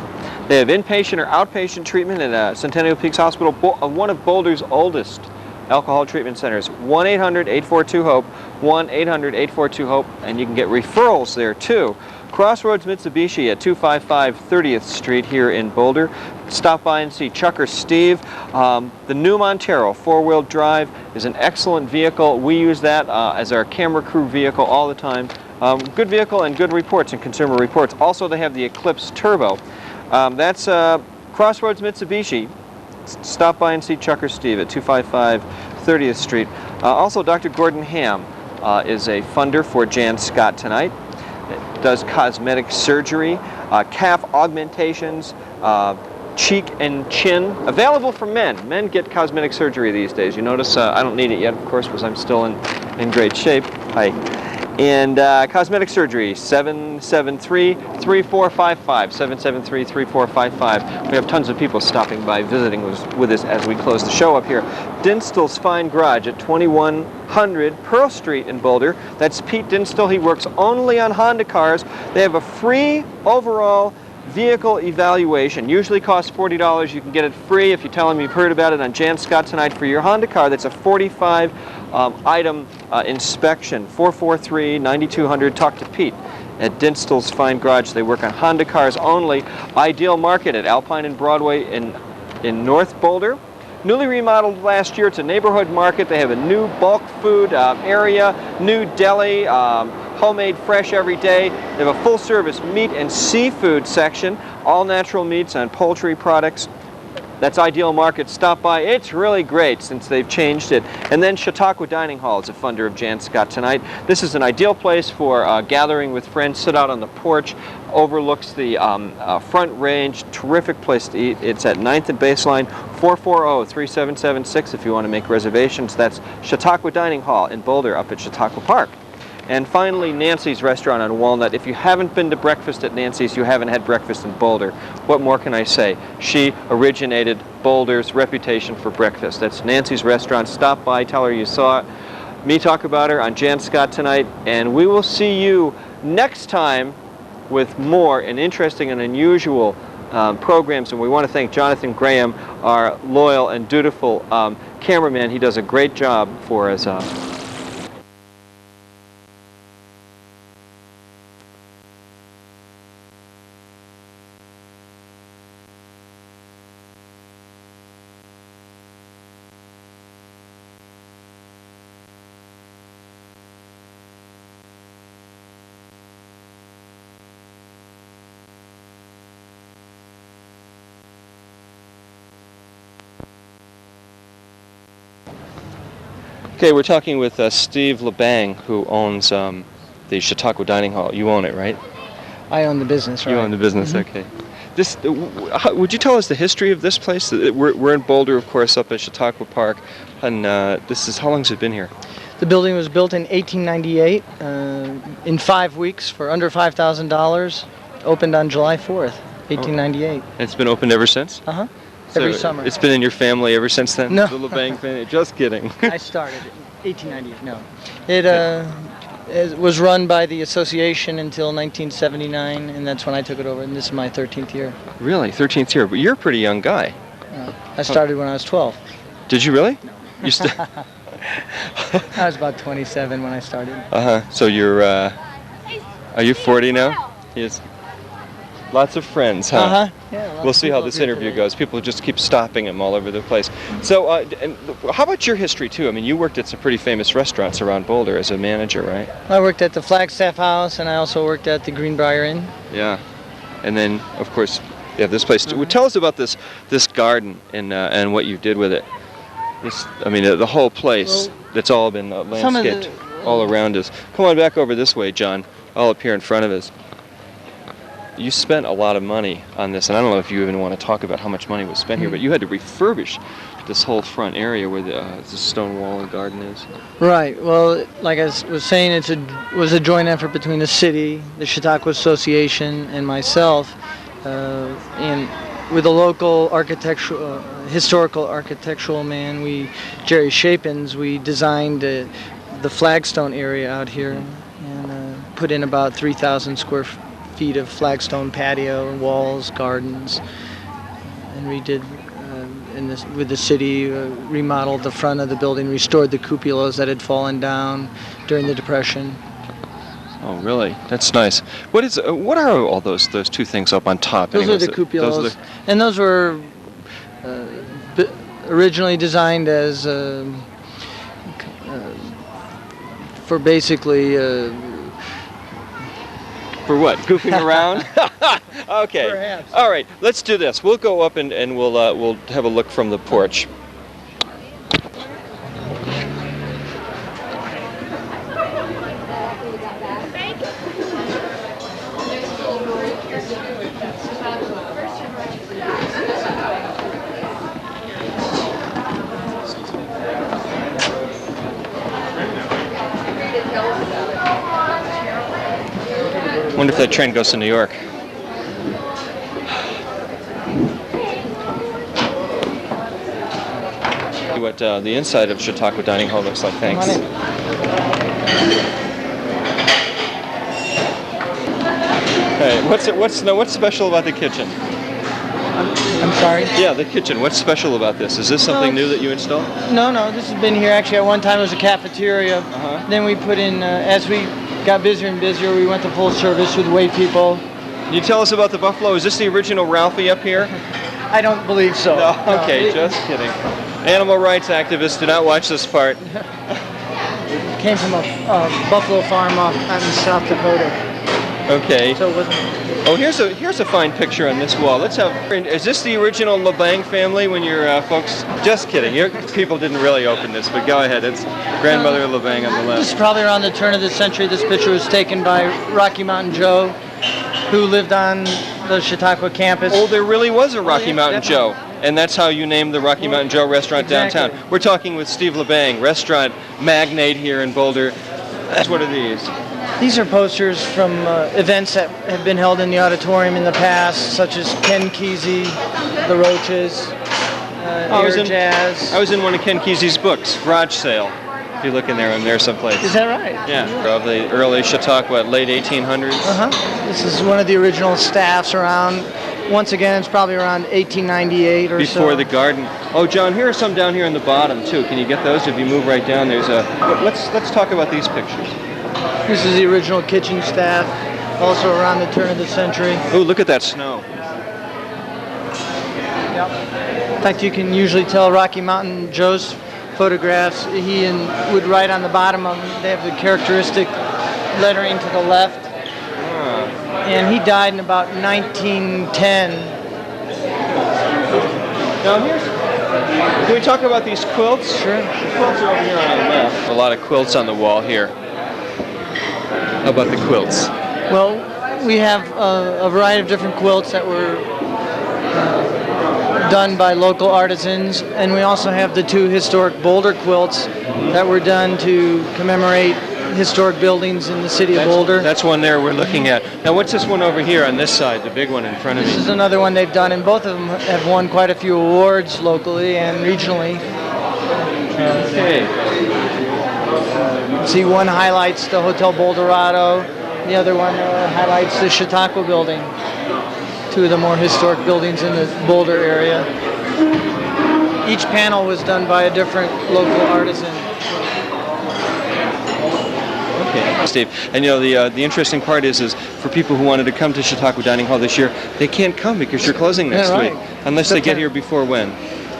Speaker 1: they have inpatient or outpatient treatment at Centennial Peaks Hospital, one of Boulder's oldest alcohol treatment centers. 1-800-842-HOPE, 1-800-842-HOPE, and you can get referrals there too. Crossroads Mitsubishi at 255 30th Street here in Boulder. Stop by and see Chuck or Steve. The new Montero 4-wheel drive is an excellent vehicle. We use that as our camera crew vehicle all the time. Good vehicle and good reports in Consumer Reports. Also, they have the Eclipse Turbo. That's Crossroads Mitsubishi. Stop by and see Chuck or Steve at 255 30th Street. Also, Dr. Gordon Ham is a funder for Jann Scott Tonite. Does cosmetic surgery, calf augmentations, cheek and chin. Available for men. Men get cosmetic surgery these days. You notice I don't need it yet, of course, because I'm still in great shape. And cosmetic surgery, 773-3455, 773-3455. We have tons of people stopping by, visiting with us as we close the show up here. Dinstall's Fine Garage at 2100 Pearl Street in Boulder. That's Pete Dinstall. He works only on Honda cars. They have a free overall vehicle evaluation. Usually costs $40. You can get it free if you tell them you've heard about it on Jann Scott Tonite for your Honda car. That's a 45 item inspection. 443-9200. Talk to Pete at Dinstall's Fine Garage. They work on Honda cars only. Ideal Market at Alpine and Broadway in North Boulder. Newly remodeled last year. It's a neighborhood market. They have a new bulk food area, new deli, homemade fresh every day. They have a full service meat and seafood section, all natural meats and poultry products. That's Ideal Market. Stop by. It's really great since they've changed it. And then Chautauqua Dining Hall is a funder of Jann Scott Tonite. This is an ideal place for gathering with friends. Sit out on the porch. Overlooks the Front Range. Terrific place to eat. It's at 9th and Baseline. 440-3776 if you want to make reservations. That's Chautauqua Dining Hall in Boulder up at Chautauqua Park. And finally, Nancy's Restaurant on Walnut. If you haven't been to breakfast at Nancy's, you haven't had breakfast in Boulder. What more can I say? She originated Boulder's reputation for breakfast. That's Nancy's Restaurant. Stop by, tell her you saw me talk about her on Jann Scott Tonite, and we will see you next time with more and interesting and unusual programs. And we want to thank Jonathan Graham, our loyal and dutiful cameraman. He does a great job for us. Okay, we're talking with Steve Leblanc, who owns the Chautauqua Dining Hall. You own it, right?
Speaker 12: I own the business, right?
Speaker 1: You own the business, okay. This, would you tell us the history of this place? We're in Boulder, of course, up at Chautauqua Park, and this is, how long has it been here?
Speaker 12: The building was built in 1898 in 5 weeks for under $5,000. Opened on July 4th, 1898.
Speaker 1: And it's been opened ever since?
Speaker 12: Uh-huh.
Speaker 1: So
Speaker 12: every summer.
Speaker 1: It's been in your family ever since then?
Speaker 12: No.
Speaker 1: The Leblanc family? Just kidding.
Speaker 12: I started in 1898, no. It was run by the association until 1979, and that's when I took it over, and this is my 13th year.
Speaker 1: Really? 13th year? But you're a pretty young guy.
Speaker 12: I started when I was 12.
Speaker 1: Did you really? You
Speaker 12: I was about 27 when I started.
Speaker 1: Uh-huh. So you're, are you 40 now? Yes. Lots of friends, huh?
Speaker 12: Uh-huh. Yeah,
Speaker 1: we'll see how this interview goes. People just keep stopping him all over the place. So, and how about your history, too? I mean, you worked at some pretty famous restaurants around Boulder as a manager, right?
Speaker 12: I worked at the Flagstaff House, and I also worked at the Greenbrier Inn.
Speaker 1: Yeah. And then, of course, you have this place, too. Well, tell us about this garden and what you did with it. This, I mean, the whole place that's all been landscaped all around us. Come on back over this way, John, all up here in front of us. You spent a lot of money on this, and I don't know if you even want to talk about how much money was spent here, but you had to refurbish this whole front area where the stone wall and garden is.
Speaker 12: Right. Well, like I was saying, it was a joint effort between the city, the Chautauqua Association, and myself, and with a local historical architectural man, Jerry Shapins, we designed the flagstone area out here and put in about 3,000 square feet of flagstone patio, walls, gardens, and we did with the city remodeled the front of the building, restored the cupolas that had fallen down during the Depression.
Speaker 1: Oh, really? That's nice. What are all those two things up on top?
Speaker 12: Those are the cupolas, and those were originally designed as for basically.
Speaker 1: For what? Goofing around? Okay.
Speaker 12: Perhaps.
Speaker 1: All right. Let's do this. We'll go up and we'll have a look from the porch. Wonder if that train goes to New York. What the inside of Chautauqua Dining Hall looks like. Thanks. Hey, what's special about the kitchen?
Speaker 12: I'm sorry?
Speaker 1: Yeah, the kitchen. What's special about this? Is this something new that you installed?
Speaker 12: No, this has been here. Actually, at one time it was a cafeteria. Then we put in, as we got busier and busier, we went to full service with wait people.
Speaker 1: Can you tell us about the buffalo? Is this the original Ralphie up here?
Speaker 12: I don't believe so.
Speaker 1: No, okay, just kidding. Animal rights activists, do not watch this part.
Speaker 12: Came from a buffalo farm out in South Dakota.
Speaker 1: Okay.
Speaker 12: So it wasn't.
Speaker 1: Oh, here's a fine picture on this wall. Let's have. Is this the original Leblanc family? When your folks? Just kidding. Your people didn't really open this, but go ahead. It's grandmother Leblanc on the left.
Speaker 12: This is probably around the turn of the century. This picture was taken by Rocky Mountain Joe, who lived on the Chautauqua campus.
Speaker 1: Oh, there really was a Rocky Mountain Joe. And that's how you named the Rocky Mountain Joe restaurant downtown. We're talking with Steve Leblanc, restaurant magnate here in Boulder. What are these?
Speaker 12: These are posters from events that have been held in the auditorium in the past, such as Ken Kesey, The Roaches, Air Jazz.
Speaker 1: I was in one of Ken Kesey's books, Garage Sale. If you look in there someplace.
Speaker 12: Is that right?
Speaker 1: Yeah, of the early Chautauqua, late 1800s.
Speaker 12: This is one of the original staffs around. Once again, it's probably around 1898 or so.
Speaker 1: Before the garden. Oh, John, here are some down here in the bottom too. Can you get those? If you move right down, there's a. Let's talk about these pictures.
Speaker 12: This is the original kitchen staff, also around the turn of the century.
Speaker 1: Oh, look at that snow.
Speaker 12: Yep. In fact, you can usually tell Rocky Mountain Joe's photographs. He would write on the bottom of them. They have the characteristic lettering to the left. And he died in about 1910.
Speaker 1: Now can we talk about these quilts?
Speaker 12: Sure.
Speaker 1: The quilts are over here on the left. A lot of quilts on the wall here. How about the quilts?
Speaker 12: Well, we have a variety of different quilts that were done by local artisans, and we also have the two historic Boulder quilts that were done to commemorate historic buildings in the city of Boulder.
Speaker 1: That's one there we're looking at. Now what's this one over here on this side, the big one in front of me?
Speaker 12: This is another one they've done, and both of them have won quite a few awards locally and regionally.
Speaker 1: Okay.
Speaker 12: See, one highlights the Hotel Boulderado, the other one highlights the Chautauqua building, two of the more historic buildings in the Boulder area. Each panel was done by a different local artisan.
Speaker 1: Okay, Steve. And you know the interesting part is for people who wanted to come to Chautauqua Dining Hall this year, they can't come because you're closing next week, unless they get here before when.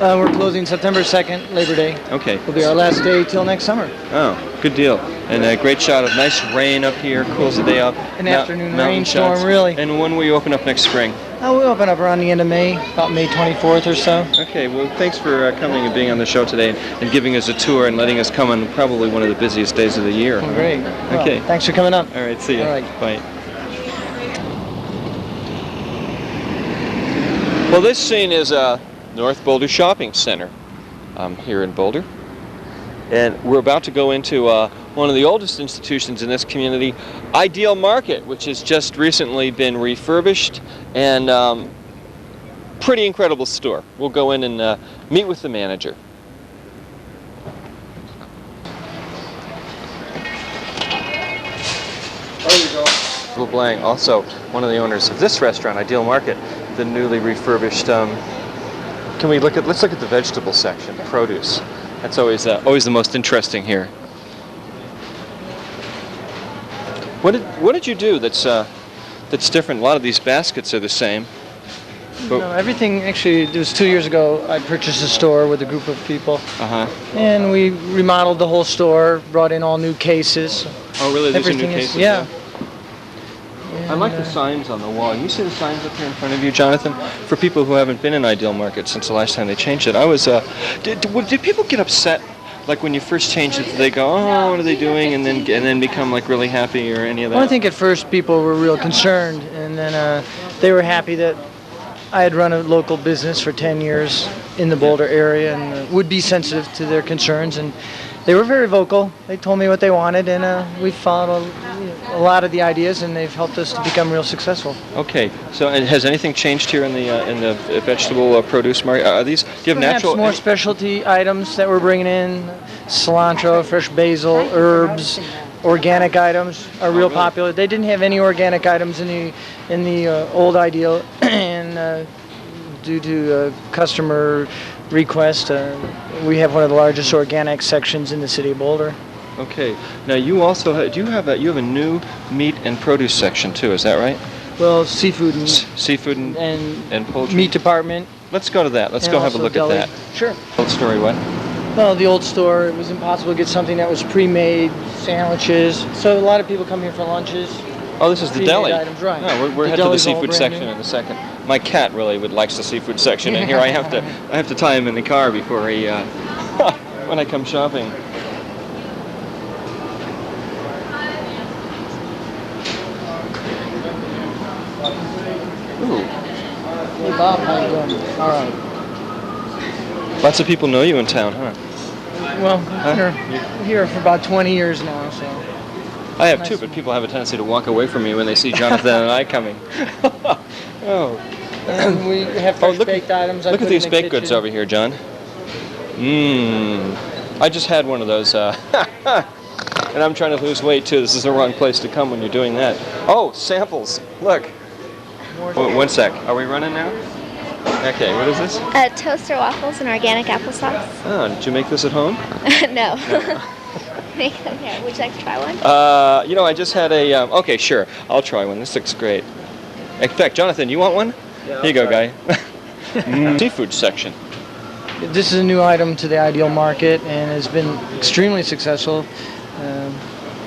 Speaker 12: We're closing September 2nd, Labor Day.
Speaker 1: Okay.
Speaker 12: It'll be our last day till next summer.
Speaker 1: Oh, good deal. And a great shot of nice rain up here, cools the day off.
Speaker 12: An afternoon rainstorm, really.
Speaker 1: And when will you open up next spring?
Speaker 12: We'll open up around the end of May, about May 24th or so.
Speaker 1: Okay, well, thanks for coming and being on the show today and giving us a tour and letting us come on probably one of the busiest days of the year.
Speaker 12: Well, great.
Speaker 1: Okay.
Speaker 12: Well, thanks for coming up.
Speaker 1: All right, see you.
Speaker 12: All right.
Speaker 1: Bye. Well, this scene is North Boulder Shopping Center here in Boulder. And we're about to go into one of the oldest institutions in this community, Ideal Market, which has just recently been refurbished and pretty incredible store. We'll go in and meet with the manager. There you go. Leblanc, also one of the owners of this restaurant, Ideal Market, the newly refurbished. Let's look at the vegetable section, produce. That's always the most interesting here. What did you do that's different? A lot of these baskets are the same.
Speaker 12: No, everything, actually, it was 2 years ago, I purchased a store with a group of people. And we remodeled the whole store, brought in all new cases.
Speaker 1: Oh, really? These are new cases?
Speaker 12: Yeah.
Speaker 1: I like the signs on the wall. You see the signs up here in front of you, Jonathan? For people who haven't been in Ideal Market since the last time they changed it, did people get upset? Like when you first changed it, did they go, oh, what are they doing? And then become like really happy or any of that?
Speaker 12: Well, I think at first people were real concerned, and then they were happy that I had run a local business for 10 years in the Boulder area and would be sensitive to their concerns, and they were very vocal. They told me what they wanted, and we followed a lot of the ideas, and they've helped us to become real successful.
Speaker 1: Okay. So, and has anything changed here in the vegetable produce market? Are these? Do you have
Speaker 12: Perhaps
Speaker 1: natural?
Speaker 12: more specialty items that we're bringing in: cilantro, fresh basil, herbs. Organic items are real popular. They didn't have any organic items in the old Ideal, and due to customer request, we have one of the largest organic sections in the city of Boulder.
Speaker 1: Okay. Now you also you have a new meat and produce section too. Is that right?
Speaker 12: Well, seafood and
Speaker 1: seafood and poultry.
Speaker 12: Meat department.
Speaker 1: Let's go to that. Let's go have a look
Speaker 12: deli.
Speaker 1: at that.
Speaker 12: Sure.
Speaker 1: Old story. What?
Speaker 12: Well, the old store, it was impossible to get something that was pre-made, sandwiches. So a lot of people come here for lunches.
Speaker 1: Oh, this is the deli.
Speaker 12: Items, right.
Speaker 1: No, we're headed to the seafood section in a second. My cat really likes the seafood section, and here I have to tie him in the car before he when I come shopping. Ooh.
Speaker 12: Hey Bob, how you doing? All right.
Speaker 1: Lots of people know you in town, huh?
Speaker 12: Well, I'm here for about 20 years now, so.
Speaker 1: I have too, but people have a tendency to walk away from me when they see Jonathan and I coming. Oh.
Speaker 12: And we have fresh baked items.
Speaker 1: Look at these baked goods over here, John. Mmm. I just had one of those, and I'm trying to lose weight too. This is the wrong place to come when you're doing that. Oh, samples. Look. One sec. Are we running now? Okay, what is this?
Speaker 13: Toaster waffles and organic applesauce.
Speaker 1: Oh, did you make this at home?
Speaker 13: No. Make them here. Would you like to try one?
Speaker 1: You know, I just had a, okay, sure. I'll try one. This looks great. In fact, Jonathan, you want one?
Speaker 12: Yeah,
Speaker 1: here you go, guy. Seafood section.
Speaker 12: This is a new item to the Ideal Market and has been extremely successful.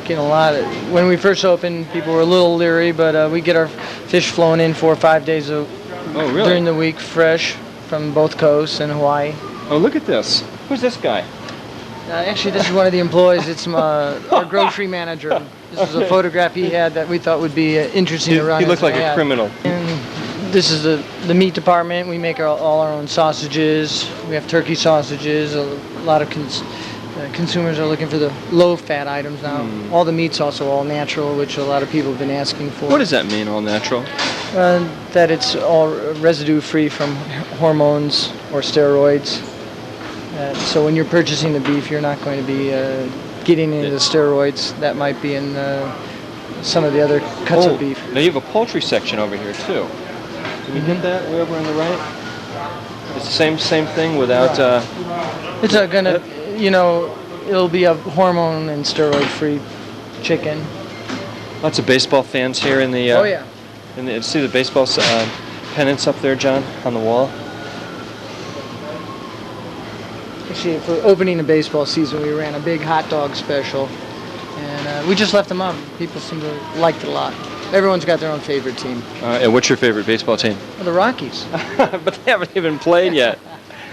Speaker 12: Getting a lot of, when we first opened, people were a little leery, but we get our fish flown in 4 or 5 days during the week, fresh from both coasts and Hawaii.
Speaker 1: Oh, look at this. Who's this guy?
Speaker 12: Actually, this is one of the employees. It's our grocery manager. This was a photograph he had that we thought would be interesting to run.
Speaker 1: He looked like a criminal.
Speaker 12: And this is the meat department. We make all our own sausages. We have turkey sausages. A lot of consumers are looking for the low-fat items now. All the meat's also all natural, which a lot of people have been asking for.
Speaker 1: What does that mean, all natural?
Speaker 12: That it's all residue-free from hormones or steroids. So when you're purchasing the beef, you're not going to be getting into the steroids that might be in some of the other cuts of beef.
Speaker 1: Now you have a poultry section over here too. Can you get that way over on the right? It's the same thing without.
Speaker 12: It's gonna, it'll be a hormone and steroid-free chicken.
Speaker 1: Lots of baseball fans here in the.
Speaker 12: Oh yeah.
Speaker 1: See the baseball pennants up there, John, on the wall.
Speaker 12: Actually, for opening the baseball season, we ran a big hot dog special, and we just left them up. People seem to like it a lot. Everyone's got their own favorite team.
Speaker 1: And what's your favorite baseball team?
Speaker 12: Well, the Rockies.
Speaker 1: But they haven't even played yet.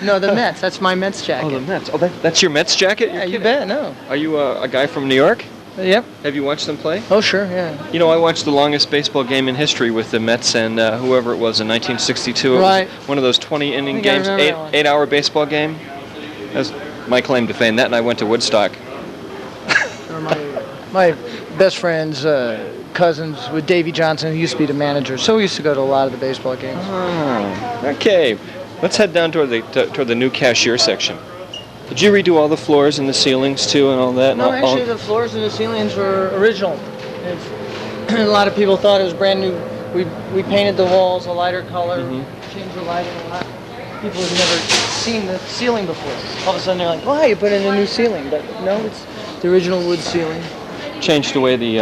Speaker 12: No, the Mets. That's my Mets jacket.
Speaker 1: Oh, the Mets. Oh, that's your Mets jacket?
Speaker 12: Yeah, you bet. No.
Speaker 1: Are you a guy from New York?
Speaker 12: Yep.
Speaker 1: Have you watched them play?
Speaker 12: Oh, sure, yeah.
Speaker 1: You know, I watched the longest baseball game in history with the Mets and whoever it was in 1962. It
Speaker 12: right.
Speaker 1: was one of those 20-inning games, 8-hour baseball game. That's my claim to fame. That, and I went to Woodstock.
Speaker 12: My best friend's cousins with Davey Johnson, who used to be the manager, so we used to go to a lot of the baseball games.
Speaker 1: Oh, okay. Let's head down toward the new cashier section. Did you redo all the floors and the ceilings too and all that?
Speaker 12: No, actually the floors and the ceilings were original. A lot of people thought it was brand new. We painted the walls a lighter color, changed the lighting a lot. People have never seen the ceiling before. All of a sudden they're like, "Why you put in a new ceiling?" But no, it's the original wood ceiling.
Speaker 1: Changed the way the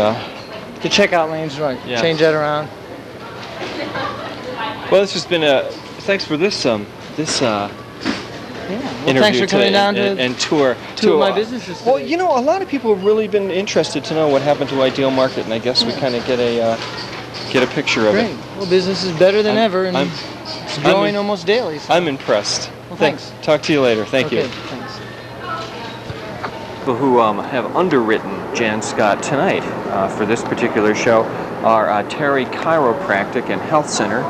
Speaker 12: checkout lanes, right?
Speaker 1: Yeah.
Speaker 12: Change that around.
Speaker 1: Well, this has been thanks for this interview
Speaker 12: thanks for coming down
Speaker 1: and tour
Speaker 12: two of my businesses today.
Speaker 1: Well, you know, a lot of people have really been interested to know what happened to Ideal Market, and I guess we kind of get a picture of it.
Speaker 12: Great. Well, business is better than ever, and it's growing almost daily. So.
Speaker 1: I'm impressed.
Speaker 12: Well, thanks.
Speaker 1: Talk to you later. Thank you.
Speaker 12: Thanks.
Speaker 1: People who have underwritten Jann Scott Tonite for this particular show are Terry Chiropractic and Health Center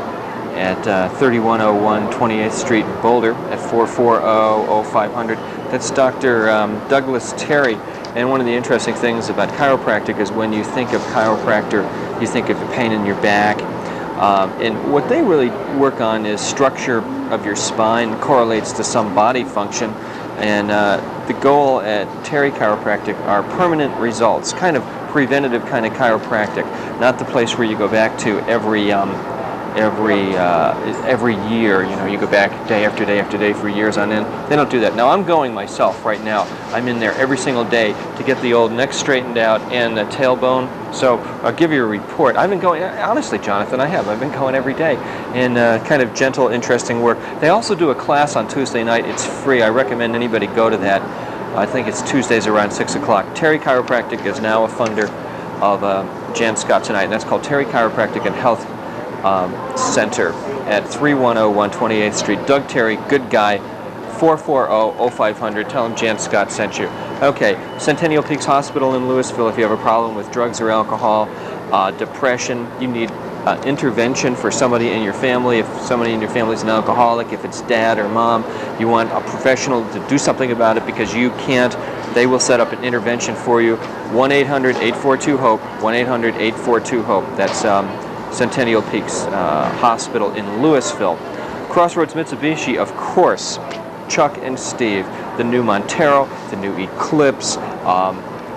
Speaker 1: at 3101 28th Street in Boulder at 440-0500. That's Dr. Douglas Terry. And one of the interesting things about chiropractic is when you think of chiropractor, you think of the pain in your back. And what they really work on is structure of your spine, correlates to some body function. And the goal at Terry Chiropractic are permanent results, kind of preventative kind of chiropractic, not the place where you go back to every year. You know, you go back day after day after day for years on end. They don't do that. Now I'm going myself right now. I'm in there every single day to get the old neck straightened out and the tailbone. So I'll give you a report. I've been going, honestly, Jonathan, I've been going every day, and kind of gentle, interesting work. They also do a class on Tuesday night. It's free. I recommend anybody go to that. I think it's Tuesdays around 6 o'clock. Terry Chiropractic is now a funder of Jann Scott Tonite, and that's called Terry Chiropractic and Health Center at 3101 28th Street. Doug Terry, good guy, 440-0500. Tell him Jann Scott sent you. Okay, Centennial Peaks Hospital in Louisville, if you have a problem with drugs or alcohol, depression, you need intervention for somebody in your family. If somebody in your family is an alcoholic, if it's dad or mom, you want a professional to do something about it because you can't, they will set up an intervention for you. 1-800-842-HOPE, 1-800-842-HOPE. That's Centennial Peaks Hospital in Louisville. Crossroads Mitsubishi, of course, Chuck and Steve, the new Montero, the new Eclipse,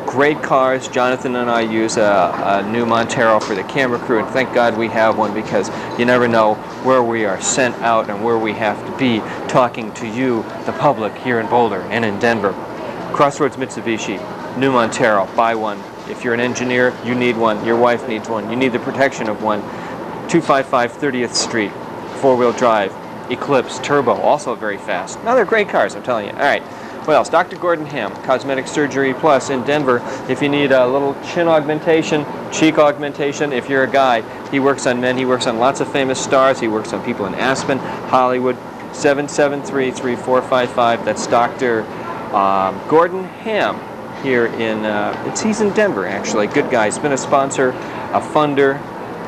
Speaker 1: great cars. Jonathan and I use a new Montero for the camera crew, and thank God we have one because you never know where we are sent out and where we have to be talking to you, the public, here in Boulder and in Denver. Crossroads Mitsubishi, new Montero, buy one. If you're an engineer, you need one. Your wife needs one. You need the protection of one. 255 30th Street, four-wheel drive, Eclipse, turbo, also very fast. Now they're great cars, I'm telling you. All right. What else? Dr. Gordon Ham, Cosmetic Surgery Plus in Denver. If you need a little chin augmentation, cheek augmentation, if you're a guy, he works on men. He works on lots of famous stars. He works on people in Aspen, Hollywood. 773-3455. That's Dr. Gordon Ham here in, he's in Denver, actually. Good guy. He's been a sponsor, a funder,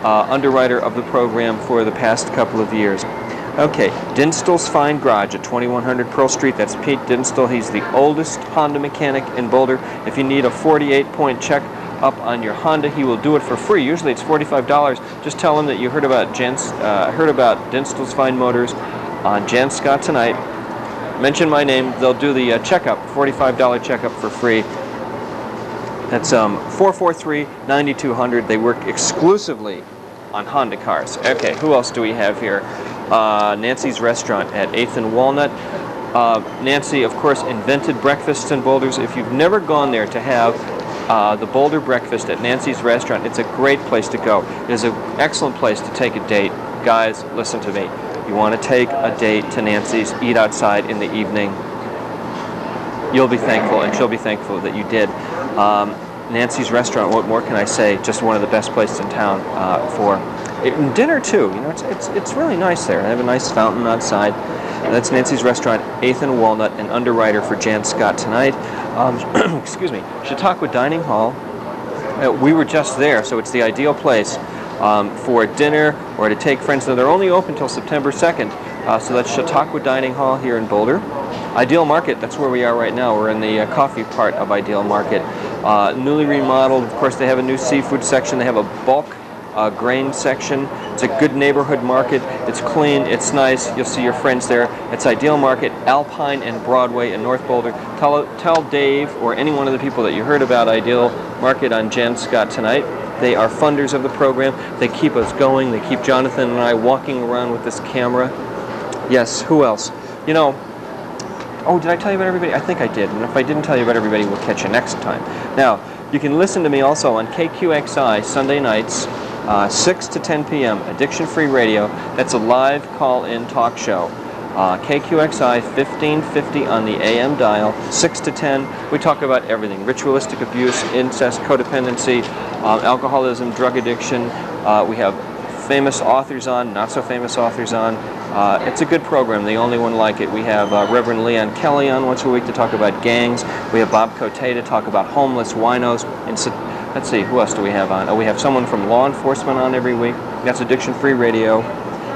Speaker 1: underwriter of the program for the past couple of years. Okay, Dinstall's Fine Garage at 2100 Pearl Street. That's Pete Dinstall. He's the oldest Honda mechanic in Boulder. If you need a 48-point check up on your Honda, he will do it for free. Usually it's $45. Just tell him that you heard about Dinstall's Fine Motors on Jann Scott Tonite. Mention my name. They'll do the checkup, $45 checkup for free. That's 443-9200. They work exclusively on Honda cars. Okay, who else do we have here? Nancy's Restaurant at 8th and Walnut. Nancy, of course, invented breakfasts in Boulders. If you've never gone there to have the Boulder breakfast at Nancy's Restaurant, it's a great place to go. It is an excellent place to take a date. Guys, listen to me. You want to take a date to Nancy's, eat outside in the evening. You'll be thankful, and she'll be thankful that you did. Nancy's Restaurant, what more can I say? Just one of the best places in town for dinner too. You know, it's really nice there. They have a nice fountain outside. That's Nancy's Restaurant, 8th and Walnut, an underwriter for Jann Scott Tonite. Excuse me, Chautauqua Dining Hall. We were just there, so it's the ideal place for dinner or to take friends. Now, they're only open until September 2nd, so that's Chautauqua Dining Hall here in Boulder. Ideal Market, that's where we are right now. We're in the coffee part of Ideal Market. Newly remodeled, of course, they have a new seafood section. They have a bulk grain section. It's a good neighborhood market. It's clean. It's nice. You'll see your friends there. It's Ideal Market, Alpine and Broadway in North Boulder. Tell Dave or any one of the people that you heard about Ideal Market on Jann Scott Tonite. They are funders of the program. They keep us going. They keep Jonathan and I walking around with this camera. Yes, who else? You know, oh, did I tell you about everybody? I think I did. And if I didn't tell you about everybody, we'll catch you next time. Now, you can listen to me also on KQXI Sunday nights, 6 to 10 p.m., addiction-free radio. That's a live call-in talk show. KQXI 1550 on the AM dial, 6 to 10. We talk about everything: ritualistic abuse, incest, codependency, alcoholism, drug addiction. We have famous authors on, not so famous authors on. It's a good program, the only one like it. We have Reverend Leon Kelly on once a week to talk about gangs. We have Bob Cote to talk about homeless winos. Let's see, who else do we have on? Oh, we have someone from law enforcement on every week. That's addiction-free radio.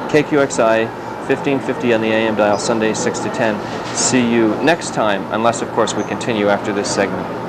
Speaker 1: KQXI, 1550 on the AM dial, Sunday 6 to 10. See you next time, unless, of course, we continue after this segment.